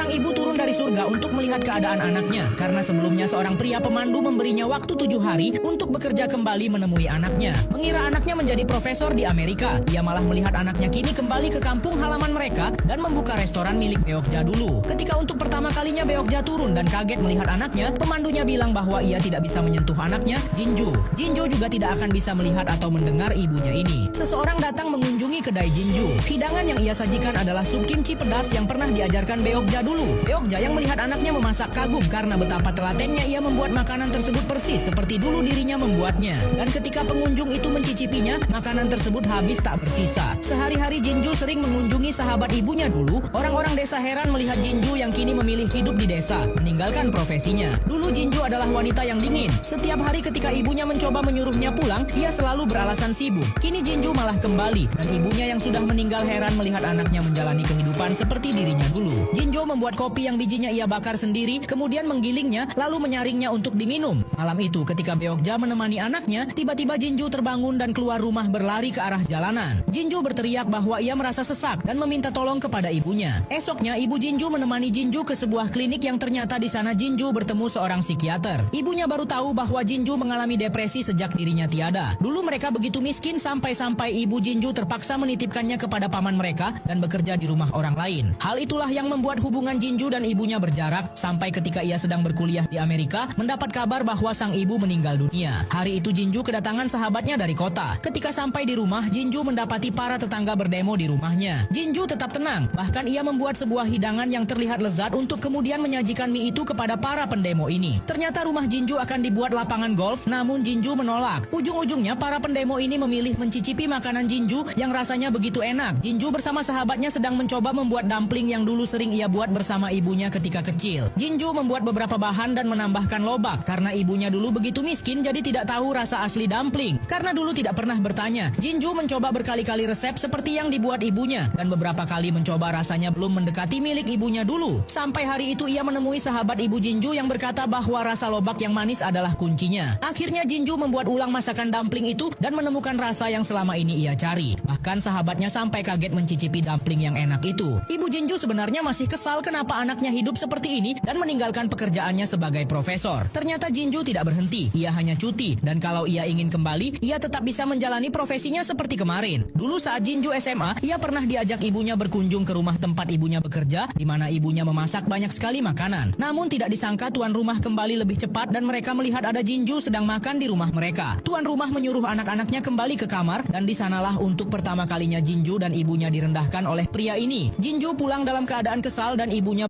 Sang ibu turun dari surga untuk melihat keadaan anaknya karena sebelumnya seorang pria pemandu memberinya waktu 7 hari untuk bekerja kembali menemui anaknya. Mengira anaknya menjadi profesor di Amerika, ia malah melihat anaknya kini kembali ke kampung halaman mereka dan membuka restoran milik Beokja dulu. Ketika untuk pertama kalinya Beokja turun dan kaget melihat anaknya, pemandunya bilang bahwa ia tidak bisa menyentuh anaknya, Jinju. Jinju juga tidak akan bisa melihat atau mendengar ibunya ini. Seseorang datang mengunjungi kedai Jinju. Hidangan yang ia sajikan adalah sup kimchi pedas yang pernah diajarkan Beokja dulu. Beokja yang melihat anaknya memasak kagum karena betapa telatennya ia membuat makanan tersebut persis seperti dulu dirinya membuatnya. Dan ketika pengunjung itu mencicipinya, makanan tersebut habis tak bersisa. Sehari-hari Jinju sering mengunjungi sahabat ibunya dulu. Orang-orang desa heran melihat Jinju yang kini memilih hidup di desa, meninggalkan profesinya. Dulu Jinju adalah wanita yang dingin. Setiap hari ketika ibunya mencoba menyuruhnya pulang, ia selalu beralasan sibuk. Kini Jinju malah kembali dan ibunya yang sudah meninggal heran melihat anaknya menjalani kehidupan seperti dirinya dulu. Jinju membuat kopi yang bijinya ia bakar sendiri, kemudian menggilingnya, lalu menyaringnya untuk diminum. Malam itu ketika Beokja menemani anaknya, tiba-tiba Jinju terbangun dan keluar rumah berlari ke arah jalanan. Jinju berteriak bahwa ia merasa sesak dan meminta tolong kepada ibunya. Esoknya ibu Jinju menemani Jinju ke sebuah klinik yang ternyata di sana Jinju bertemu seorang psikiater. Ibunya baru tahu bahwa Jinju mengalami depresi sejak dirinya tiada. Dulu mereka begitu miskin sampai-sampai ibu Jinju terpaksa menitipkannya kepada paman mereka dan bekerja di rumah orang lain. Hal itulah yang membuat hubungan Jinju dan ibunya berjarak sampai ketika ia sedang berkuliah di Amerika mendapat kabar bahwa sang ibu meninggal dunia. Hari itu Jinju kedatangan sahabatnya dari kota. Ketika sampai di rumah, Jinju mendapati para tetangga berdemo di rumahnya. Jinju tetap tenang, bahkan ia membuat sebuah hidangan yang terlihat lezat untuk kemudian menyajikan mie itu kepada para pendemo ini. Ternyata rumah Jinju akan dibuat lapangan golf, namun Jinju menolak. Ujung-ujungnya para pendemo ini memilih mencicipi makanan Jinju yang rasanya begitu enak. Jinju bersama sahabatnya sedang mencoba membuat dumpling yang dulu sering ia buat bersama ibunya ketika kecil. Jinju membuat beberapa bahan dan menambahkan lobak karena ibunya dulu begitu miskin jadi tidak tahu rasa asli dumpling. Karena dulu tidak pernah bertanya, Jinju mencoba berkali-kali resep seperti yang dibuat ibunya dan beberapa kali mencoba rasanya belum mendekati milik ibunya dulu. Sampai hari itu ia menemui sahabat ibu Jinju yang berkata bahwa rasa lobak yang manis adalah kuncinya. Akhirnya Jinju membuat ulang masakan dumpling itu dan menemukan rasa yang selama ini ia cari. Bahkan sahabatnya sampai kaget mencicipi dumpling yang enak itu. Ibu Jinju sebenarnya masih kesal kenapa anaknya hidup seperti ini dan meninggalkan pekerjaannya sebagai profesor. Ternyata Jinju tidak berhenti, ia hanya cuti dan kalau ia ingin kembali, ia tetap bisa menjalani profesinya seperti kemarin. Dulu saat Jinju SMA, ia pernah diajak ibunya berkunjung ke rumah tempat ibunya bekerja, di mana ibunya memasak banyak sekali makanan. Namun tidak disangka tuan rumah kembali lebih cepat dan mereka melihat ada Jinju sedang makan di rumah mereka. Tuan rumah menyuruh anak-anaknya kembali ke kamar dan di sanalah untuk pertama kalinya Jinju dan ibunya direndahkan oleh pria ini. Jinju pulang dalam keadaan kesal dan ibunya